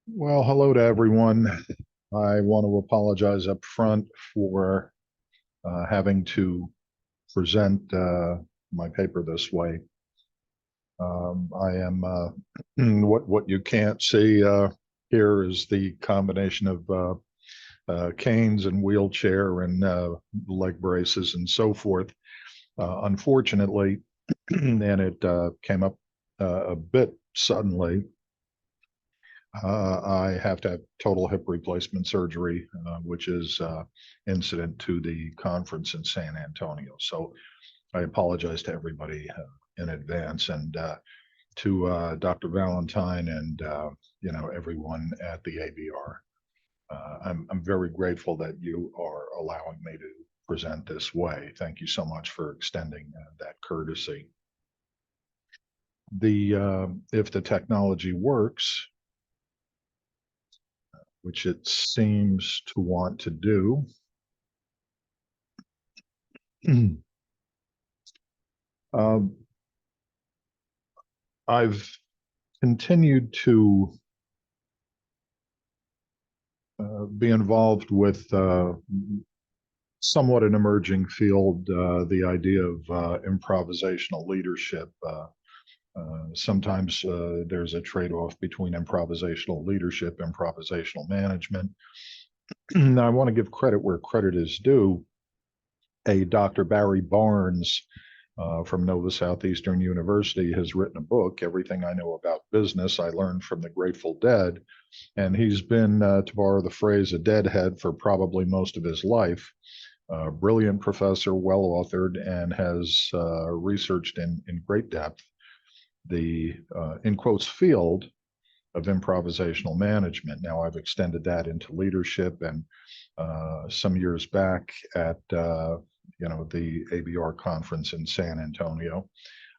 Well, hello to everyone. I want to apologize up front for having to present my paper this way. I am what you can't see here is the combination of canes and wheelchair and leg braces and so forth. Unfortunately, and it came up a bit suddenly. I have to have total hip replacement surgery, which is incident to the conference in San Antonio. So I apologize to everybody in advance and to Dr. Valentine and everyone at the ABR. I'm very grateful that you are allowing me to present this way. Thank you so much for extending that courtesy. If the technology works, which it seems to want to do. um, I've continued to be involved with somewhat an emerging field, the idea of improvisational leadership. Sometimes there's a trade-off between improvisational leadership, improvisational management. Now, I want to give credit where credit is due. A Dr. Barry Barnes from Nova Southeastern University has written a book, Everything I Know About Business I Learned from the Grateful Dead. And he's been, to borrow the phrase, a deadhead for probably most of his life. Brilliant professor, well authored, and has researched in great depth the, in quotes, field of improvisational management. Now, I've extended that into leadership, and some years back at the ABR conference in San Antonio,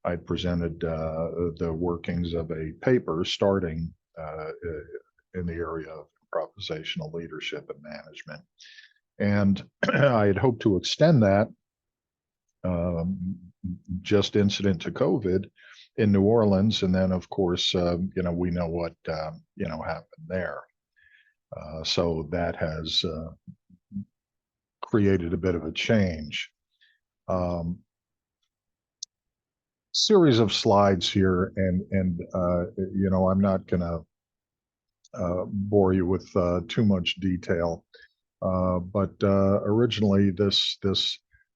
I presented the workings of a paper starting in the area of improvisational leadership and management. And I had hoped to extend that um, just incident to COVID in New Orleans. And then, of course, we know what, happened there. So that has created a bit of a change. Um, Series of slides here, and I'm not going to bore you with too much detail. But originally, this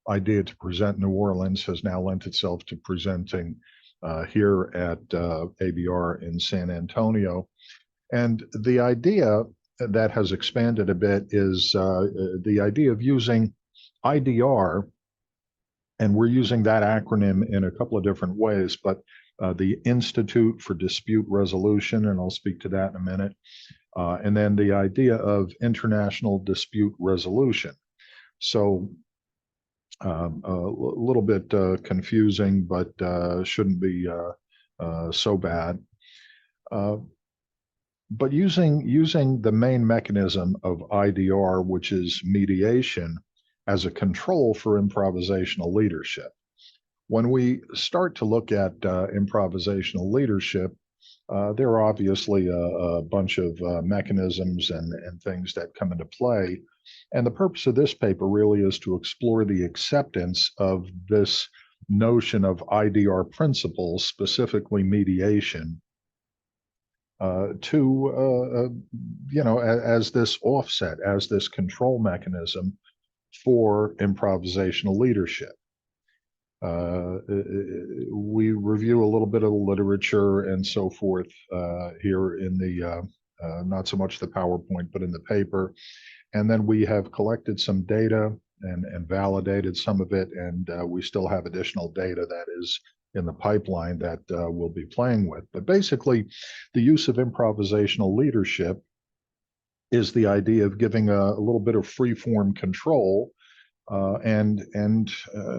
idea to present New Orleans has now lent itself to presenting here at ABR in San Antonio. And the idea that has expanded a bit is the idea of using IDR, and we're using that acronym in a couple of different ways, but the Institute for Dispute Resolution, and I'll speak to that in a minute, and then the idea of international dispute resolution. So a little bit confusing, but shouldn't be so bad. But using the main mechanism of IDR, which is mediation, as a control for improvisational leadership. When we start to look at improvisational leadership, there are obviously a bunch of mechanisms and things that come into play. And the purpose of this paper really is to explore the acceptance of this notion of IDR principles, specifically mediation, as this offset, as this control mechanism for improvisational leadership. We review a little bit of the literature and so forth here in the, not so much the PowerPoint, but in the paper. And then we have collected some data and validated some of it. And we still have additional data that is in the pipeline that we'll be playing with. But basically, the use of improvisational leadership is the idea of giving a little bit of free form control and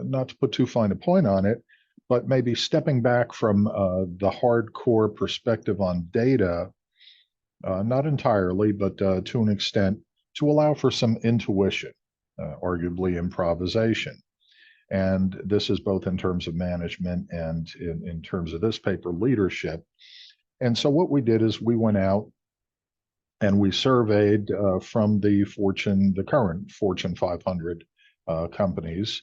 not to put too fine a point on it, but maybe stepping back from the hardcore perspective on data, not entirely, but to an extent, to allow for some intuition, arguably improvisation. And this is both in terms of management and in terms of this paper, leadership. And so what we did is we went out And we surveyed from the current Fortune 500 companies,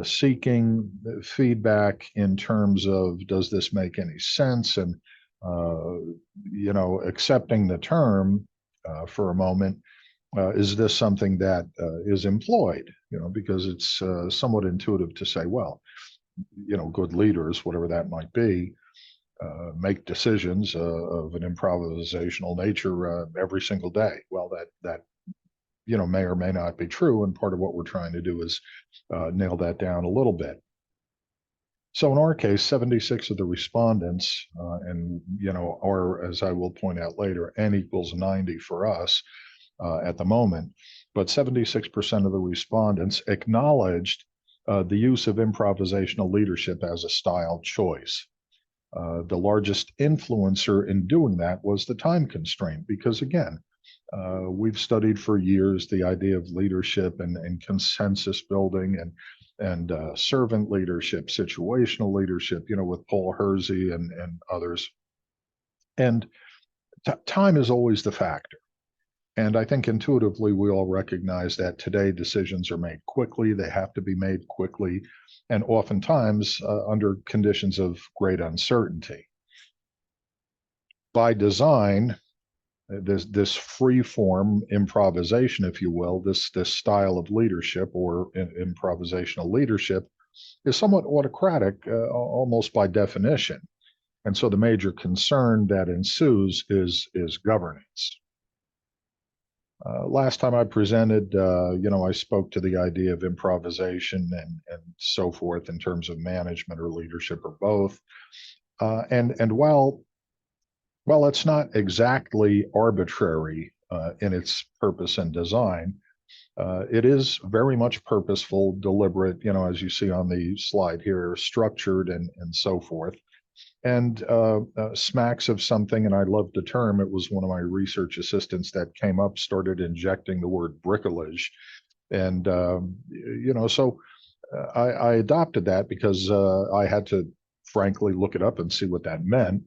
seeking feedback in terms of, does this make any sense? And, accepting the term for a moment, is this something that is employed? Because it's somewhat intuitive to say, well, good leaders, whatever that might be, make decisions of an improvisational nature every single day. Well, that may or may not be true, and part of what we're trying to do is nail that down a little bit. So in our case, 76 of the respondents, and are, as I will point out later, n equals 90 for us at the moment, but 76% of the respondents acknowledged the use of improvisational leadership as a style choice. The largest influencer in doing that was the time constraint, because again, we've studied for years the idea of leadership and consensus building and servant leadership, situational leadership, with Paul Hersey and others. And time is always the factor. And I think intuitively we all recognize that today decisions are made quickly, they have to be made quickly, and oftentimes under conditions of great uncertainty. By design, this free form improvisation, if you will, this style of leadership or improvisational leadership is somewhat autocratic, almost by definition. And so the major concern that ensues is governance. Last time I presented, I spoke to the idea of improvisation and so forth in terms of management or leadership or both. And while it's not exactly arbitrary in its purpose and design, it is very much purposeful, deliberate, as you see on the slide here, structured and so forth. And smacks of something, and I love the term. It was one of my research assistants that came up, started injecting the word bricolage. And, so I adopted that because I had to, frankly, look it up and see what that meant.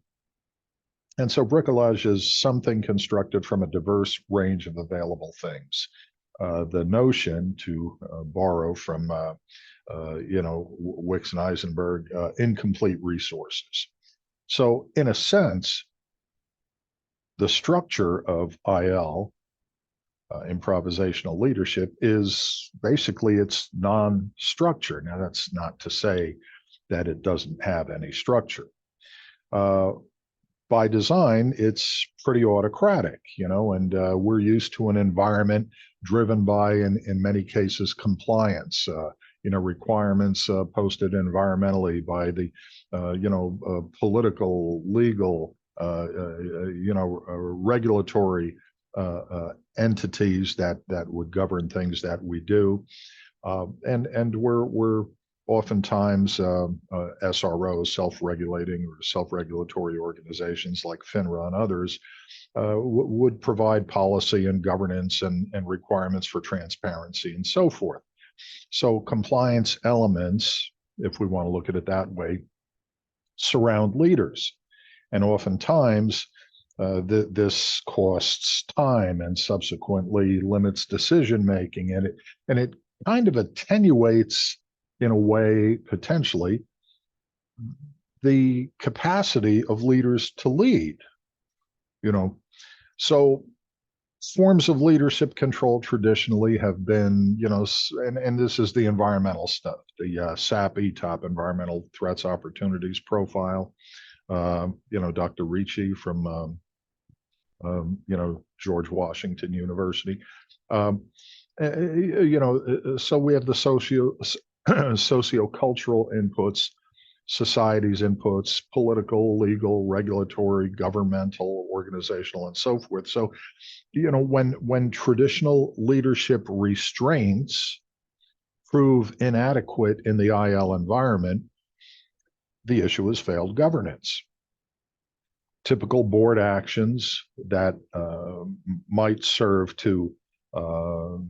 And so bricolage is something constructed from a diverse range of available things. The notion, to borrow from, Wicks and Eisenberg, incomplete resources. So in a sense, the structure of IL, improvisational leadership, is basically it's non-structure. Now, that's not to say that it doesn't have any structure. By design, it's pretty autocratic, and we're used to an environment driven by, in many cases, compliance, requirements posted environmentally by the, political, legal, regulatory entities that would govern things that we do, and we're oftentimes SROs, self-regulating or self-regulatory organizations like FINRA and others, would provide policy and governance and requirements for transparency and so forth. So compliance elements, if we want to look at it that way, surround leaders. And oftentimes, this costs time and subsequently limits decision making, and it kind of attenuates, in a way, potentially, the capacity of leaders to lead. So forms of leadership control traditionally have been, and this is the environmental stuff, the SAP ETOP, Environmental Threats Opportunities Profile. Dr. Ricci from, George Washington University. So we have the sociocultural inputs, society's inputs, political, legal, regulatory, governmental, organizational, and so forth. So, when traditional leadership restraints prove inadequate in the IL environment, the issue is failed governance. Typical board actions that might serve to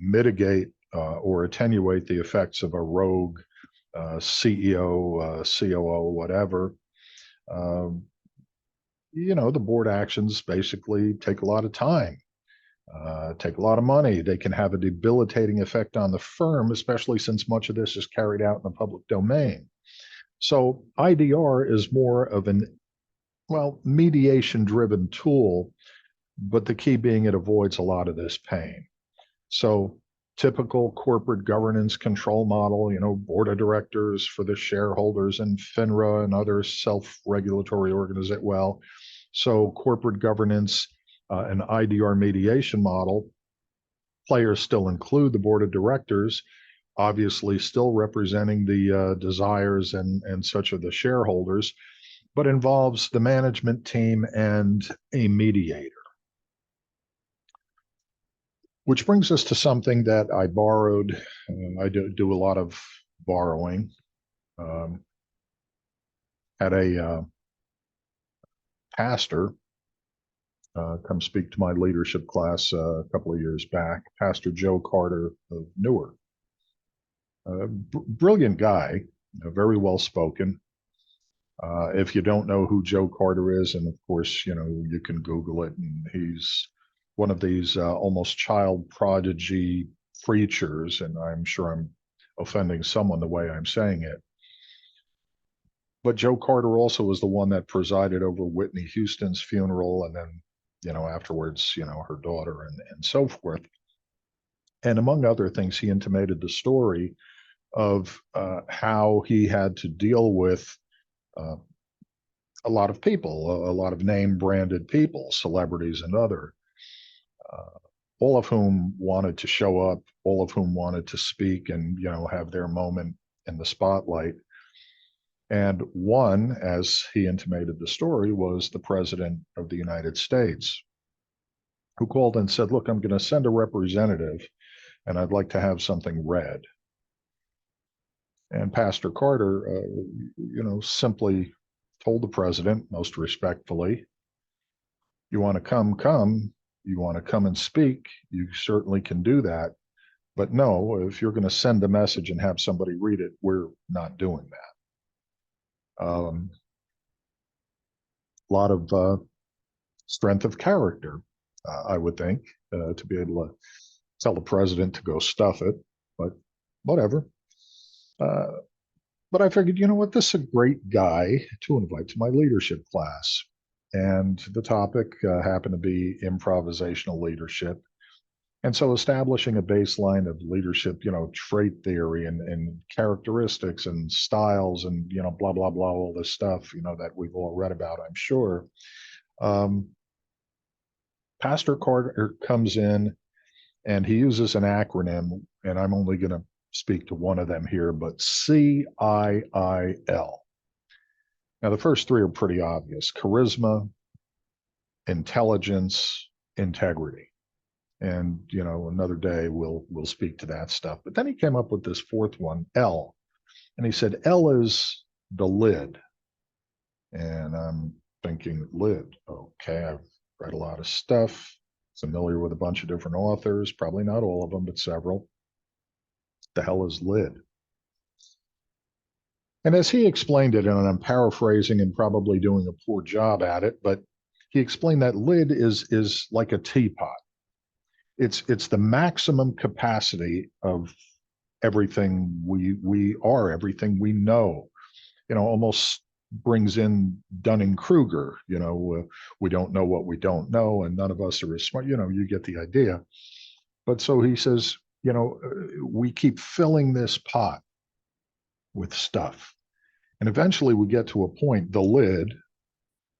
mitigate or attenuate the effects of a rogue CEO, COO, whatever. The board actions basically take a lot of time. take a lot of money. They can have a debilitating effect on the firm, especially since much of this is carried out in the public domain. So IDR is more of an, well, mediation-driven tool, but the key being it avoids a lot of this pain. So typical corporate governance control model, board of directors for the shareholders and FINRA and other self-regulatory organizations. Well, so corporate governance, an IDR mediation model, players still include the board of directors, obviously still representing the desires and such of the shareholders, but involves the management team and a mediator. Which brings us to something that I borrowed. I do a lot of borrowing. Had a pastor come speak to my leadership class a couple of years back, Pastor Joe Carter of Newark. Brilliant guy, very well spoken. If you don't know who Joe Carter is, and of course, you can Google it, and he's one of these almost child prodigy preachers, and I'm sure I'm offending someone the way I'm saying it. But Joe Carter also was the one that presided over Whitney Houston's funeral, and then, afterwards, her daughter and so forth. And among other things, he intimated the story of how he had to deal with a lot of people, a lot of name branded people, celebrities and other, all of whom wanted to show up, all of whom wanted to speak and, have their moment in the spotlight. And one, as he intimated the story, was the President of the United States, who called and said, look, I'm going to send a representative and I'd like to have something read. And Pastor Carter, simply told the president, most respectfully, you want to come. You want to come and speak, you certainly can do that. But no, if you're going to send a message and have somebody read it, we're not doing that. A lot of strength of character, I would think, to be able to tell the president to go stuff it, but whatever. But I figured, this is a great guy to invite to my leadership class. And the topic happened to be improvisational leadership. And so establishing a baseline of leadership, trait theory and characteristics and styles and, blah, blah, blah, all this stuff, that we've all read about, I'm sure. Pastor Carter comes in and he uses an acronym, and I'm only going to speak to one of them here, but CIIL. Now, the first three are pretty obvious: charisma, intelligence, integrity. And, another day we'll speak to that stuff. But then he came up with this fourth one, L. And he said, L is the lid. And I'm thinking, lid. Okay, I've read a lot of stuff, familiar with a bunch of different authors, probably not all of them, but several. The hell is lid? And as he explained it, and I'm paraphrasing and probably doing a poor job at it, but he explained that lid is like a teapot. It's the maximum capacity of everything we are, everything we know. Almost brings in Dunning-Kruger. We don't know what we don't know, and none of us are as smart. You get the idea. But so he says, we keep filling this pot with stuff. And eventually we get to a point, the lid,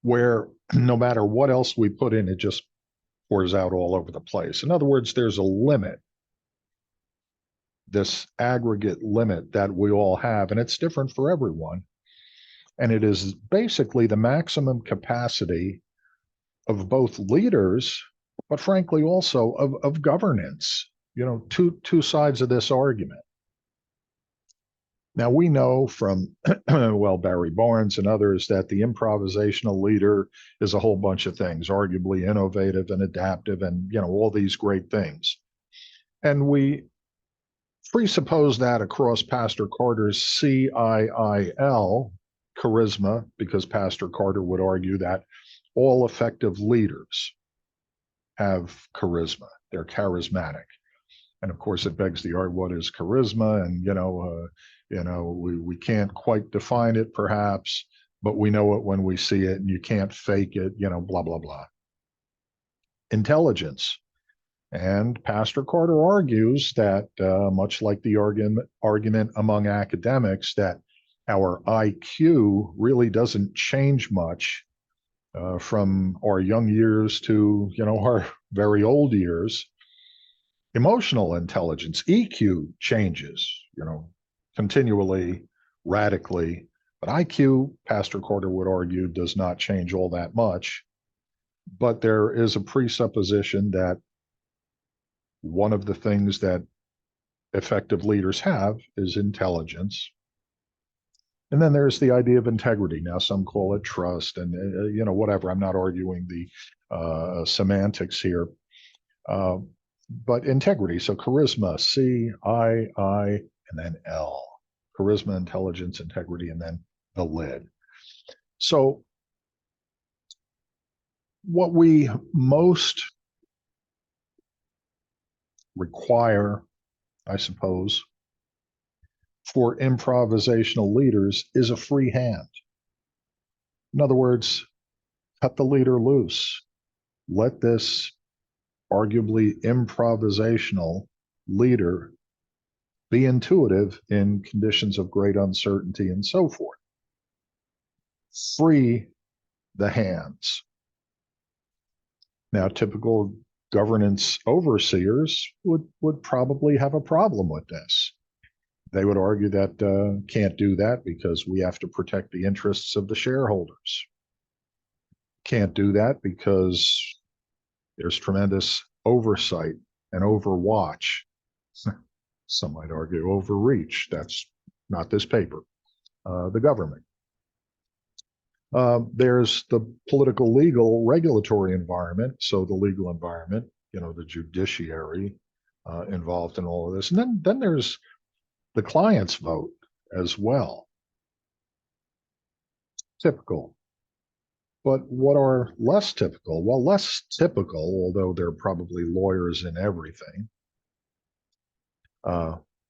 where no matter what else we put in, it just pours out all over the place. In other words, there's a limit, this aggregate limit that we all have, and it's different for everyone. And it is basically the maximum capacity of both leaders, but frankly also of governance, two sides of this argument. Now, we know from, Barry Barnes and others that the improvisational leader is a whole bunch of things, arguably innovative and adaptive and, all these great things. And we presuppose that across Pastor Carter's CIIL, charisma, because Pastor Carter would argue that all effective leaders have charisma. they're charismatic. And of course, it begs the art, what is charisma? And, we can't quite define it perhaps, but we know it when we see it, and you can't fake it, blah, blah, blah. Intelligence. And Pastor Carter argues that, much like the argument among academics, that our IQ really doesn't change much from our young years to, our very old years. Emotional intelligence, EQ, changes, continually, radically. But IQ, Pastor Carter would argue, does not change all that much. But there is a presupposition that one of the things that effective leaders have is intelligence. And then there's the idea of integrity. Now, some call it trust, and whatever. I'm not arguing the semantics here, but integrity. So charisma, C-I-I, and then L. Charisma, intelligence, integrity, and then the lid. So what we most require, I suppose, for improvisational leaders is a free hand. In other words, cut the leader loose. Let this arguably improvisational leader be intuitive in conditions of great uncertainty and so forth. Free the hands. Now, typical governance overseers would probably have a problem with this. They would argue that can't do that because we have to protect the interests of the shareholders. Can't do that because there's tremendous oversight and overwatch. Some might argue overreach. That's not this paper. The government. There's the political, legal, regulatory environment. So the legal environment, the judiciary involved in all of this. And then there's the client's vote as well. Typical. But what are less typical? Well, less typical, although there are probably lawyers in everything,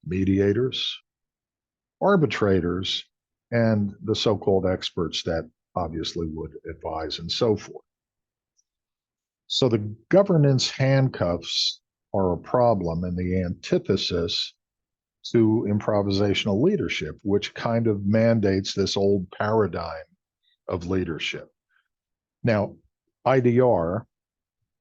mediators, arbitrators, and the so-called experts that obviously would advise and so forth. So the governance handcuffs are a problem, and the antithesis to improvisational leadership, which kind of mandates this old paradigm of leadership. Now, IDR,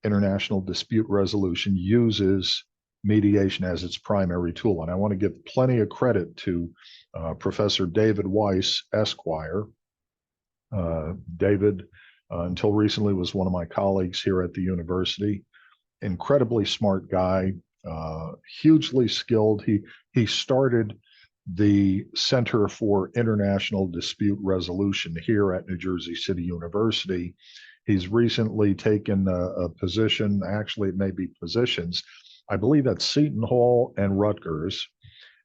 International Dispute Resolution, uses mediation as its primary tool. And I want to give plenty of credit to Professor David Weiss, Esquire. David, until recently, was one of my colleagues here at the university. Incredibly smart guy, hugely skilled. He started the Center for International Dispute Resolution here at New Jersey City University. He's recently taken a position, actually it may be positions, I believe at Seton Hall and Rutgers.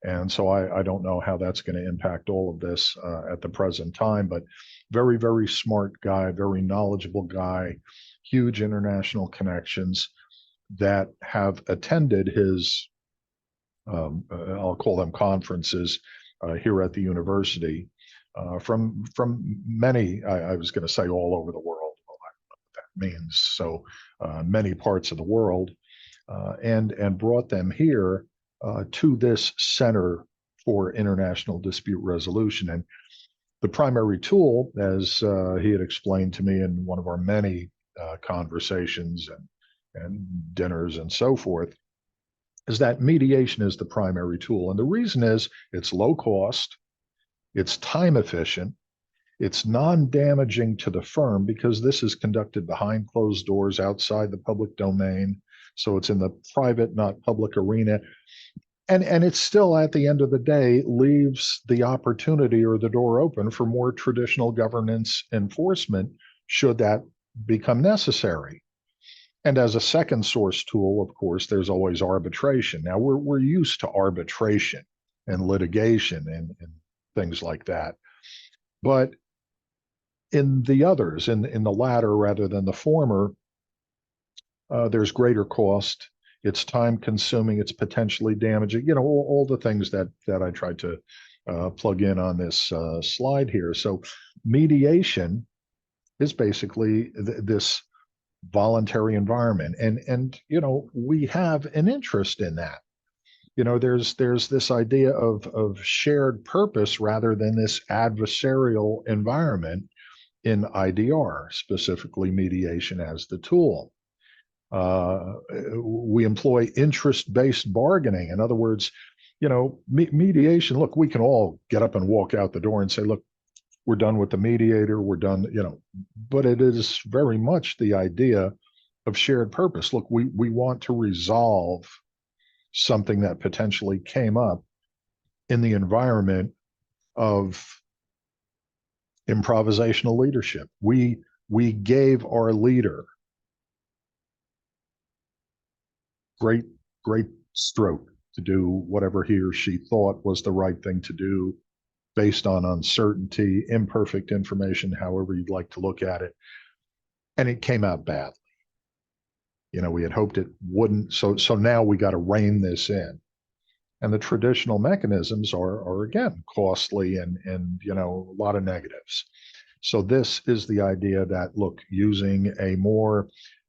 And so I don't know how that's going to impact all of this at the present time, but very, very smart guy, very knowledgeable guy, huge international connections that have attended his I'll call them conferences here at the university from many, I was going to say all over the world. Well, I don't know what that means. So many parts of the world, and brought them here to this Center for International Dispute Resolution. And the primary tool, as he had explained to me in one of our many conversations and dinners and so forth, is that mediation is the primary tool. And the reason is it's low cost, it's time efficient, it's non-damaging to the firm because this is conducted behind closed doors outside the public domain. So it's in the private, not public arena. And it's still, at the end of the day, leaves the opportunity or the door open for more traditional governance enforcement should that become necessary. And as a second source tool, of course, there's always arbitration. Now, we're used to arbitration and litigation and things like that. But in the others, in the latter rather than the former, there's greater cost. it's time consuming, it's potentially damaging, all the things that I tried to plug in on this slide here. So mediation is basically this voluntary environment. And we have an interest in that. There's this idea of shared purpose rather than this adversarial environment in IDR, specifically mediation as the tool. We employ interest-based bargaining. In other words, mediation, look, we can all get up and walk out the door and say, look, we're done with the mediator, we're done, but it is very much the idea of shared purpose. Look, we want to resolve something that potentially came up in the environment of improvisational leadership. We gave our leader great stroke to do whatever he or she thought was the right thing to do based on uncertainty, imperfect information, however you'd like to look at it. And it came out badly. We had hoped it wouldn't. So now we got to rein this in. And the traditional mechanisms are again, costly and a lot of negatives. So this is the idea that, look, using a more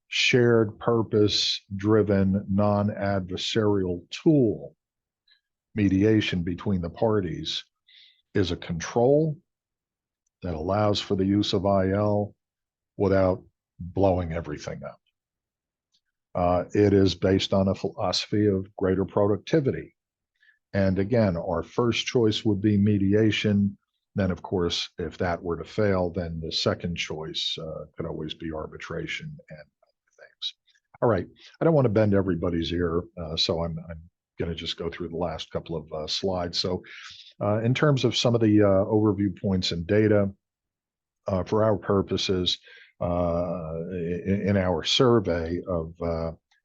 shared purpose driven, non-adversarial tool, mediation between the parties, is a control that allows for the use of IL without blowing everything up. It is based on a philosophy of greater productivity. And again, our first choice would be mediation. Then, of course, if that were to fail, then the second choice could always be arbitration and other things. All right, I don't want to bend everybody's ear, so I'm going to just go through the last couple of slides. So in terms of some of the overview points and data, for our purposes, in our survey of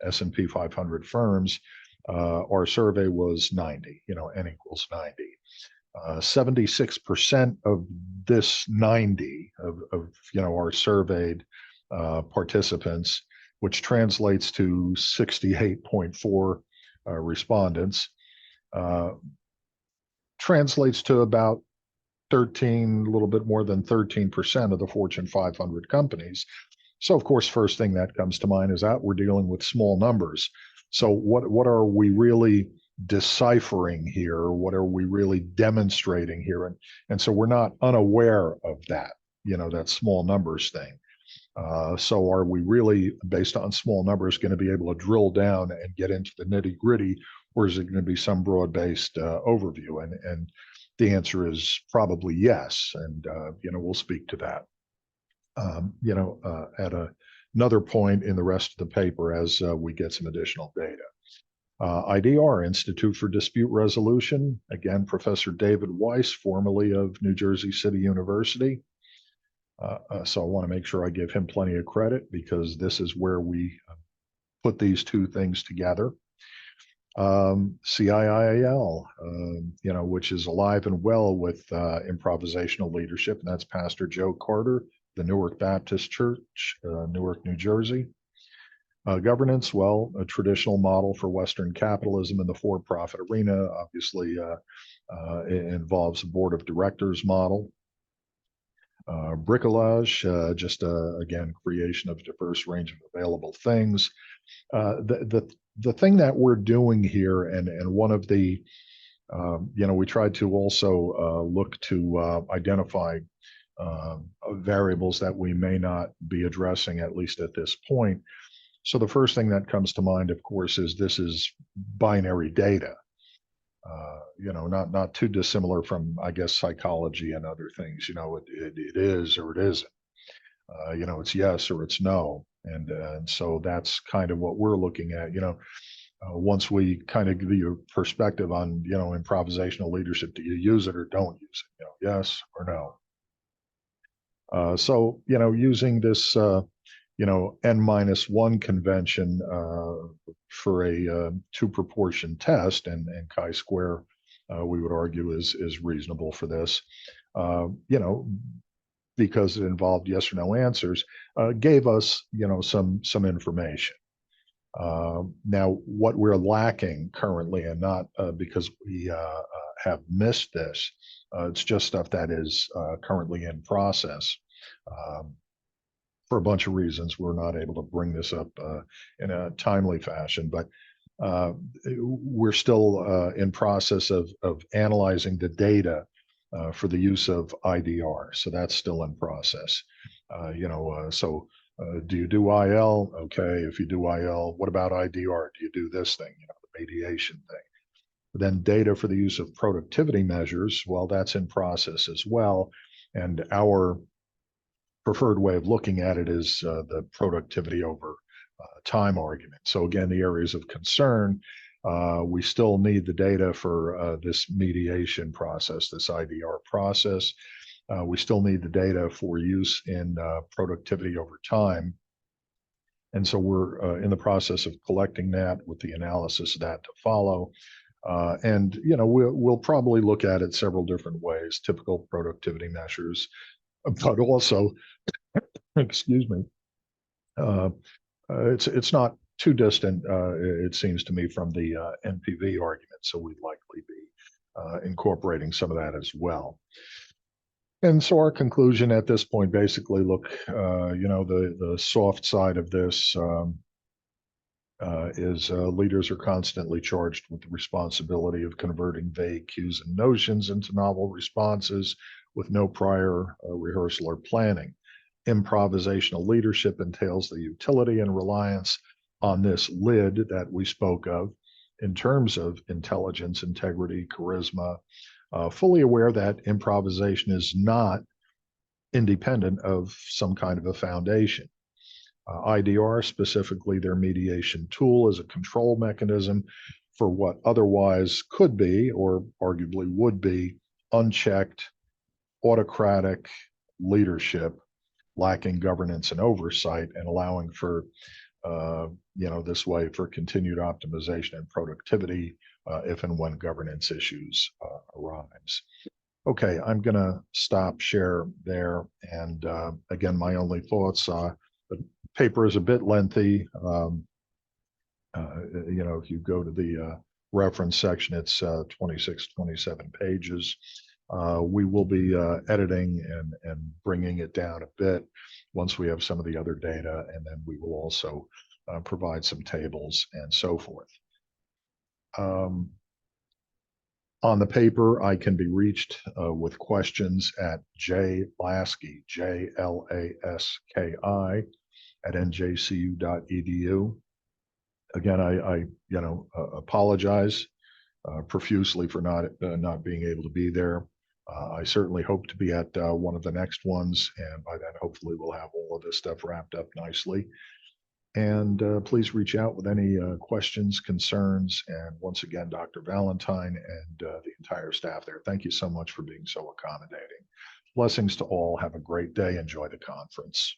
S&P 500 firms, our survey was 90, N equals 90. 76% of this 90 of our surveyed participants, which translates to 68.4 respondents, translates to about a little bit more than 13% of the Fortune 500 companies. So, of course, first thing that comes to mind is that we're dealing with small numbers. So what are we really deciphering here? What are we really demonstrating here? And so we're not unaware of that, that small numbers thing. So are we really, based on small numbers, going to be able to drill down and get into the nitty gritty, or is it going to be some broad-based overview? And the answer is probably yes. And, we'll speak to that, at another point in the rest of the paper as we get some additional data. IDR, Institute for Dispute Resolution. Again, Professor David Weiss, formerly of New Jersey City University. So I want to make sure I give him plenty of credit because this is where we put these two things together. CIIL, which is alive and well with improvisational leadership, and that's Pastor Joe Carter, the Newark Baptist Church, Newark, New Jersey. Governance, well, a traditional model for Western capitalism in the for-profit arena. Obviously, it involves a board of directors model. Bricolage, just again, creation of a diverse range of available things. The thing that we're doing here, and one of the, we tried to also look to identify variables that we may not be addressing, at least at this point. So the first thing that comes to mind, of course, is this is binary data. Not too dissimilar from, I guess, psychology and other things. It is or it isn't. It's yes or it's no. And so that's kind of what we're looking at. Once we kind of give you a perspective on, improvisational leadership, do you use it or don't use it? Yes or no. So, using this, N-1 convention for a two proportion test, and chi-square, we would argue is reasonable for this, because it involved yes or no answers, gave us, some information. Now, what we're lacking currently, and not because we have missed this, it's just stuff that is currently in process. Um, for a bunch of reasons, we're not able to bring this up in a timely fashion, but uh, we're still in process of analyzing the data for the use of IDR. So that's still in process. Do you do IL? Okay, if you do IL, what about IDR? Do you do this thing, the mediation thing? Then data for the use of productivity measures, well, that's in process as well. And our preferred way of looking at it is the productivity over time argument. So again, the areas of concern, we still need the data for this mediation process, this IDR process. We still need the data for use in productivity over time. And so we're in the process of collecting that with the analysis of that to follow. We'll probably look at it several different ways, typical productivity measures, but also, excuse me, uh, it's not too distant, it seems to me, from the NPV argument. So we'd likely be incorporating some of that as well. And so our conclusion at this point, basically, look, the soft side of this is leaders are constantly charged with the responsibility of converting vague cues and notions into novel responses with no prior rehearsal or planning. Improvisational leadership entails the utility and reliance on this lid that we spoke of in terms of intelligence, integrity, charisma, fully aware that improvisation is not independent of some kind of a foundation. IDR, specifically their mediation tool, is a control mechanism for what otherwise could be, or arguably would be, unchecked, autocratic leadership, lacking governance and oversight, and allowing for, this way for continued optimization and productivity if and when governance issues arise. Okay, I'm going to stop share there. And again, my only thoughts, the paper is a bit lengthy. If you go to the reference section, it's 26, 27 pages. We will be editing and bringing it down a bit once we have some of the other data, and then we will also provide some tables and so forth. On the paper, I can be reached with questions at jlaski, JLASKI, at njcu.edu. Again, I apologize profusely for not being able to be there. I certainly hope to be at one of the next ones, and by then, hopefully, we'll have all of this stuff wrapped up nicely. And please reach out with any questions, concerns. And once again, Dr. Valentine and the entire staff there, thank you so much for being so accommodating. Blessings to all. Have a great day. Enjoy the conference.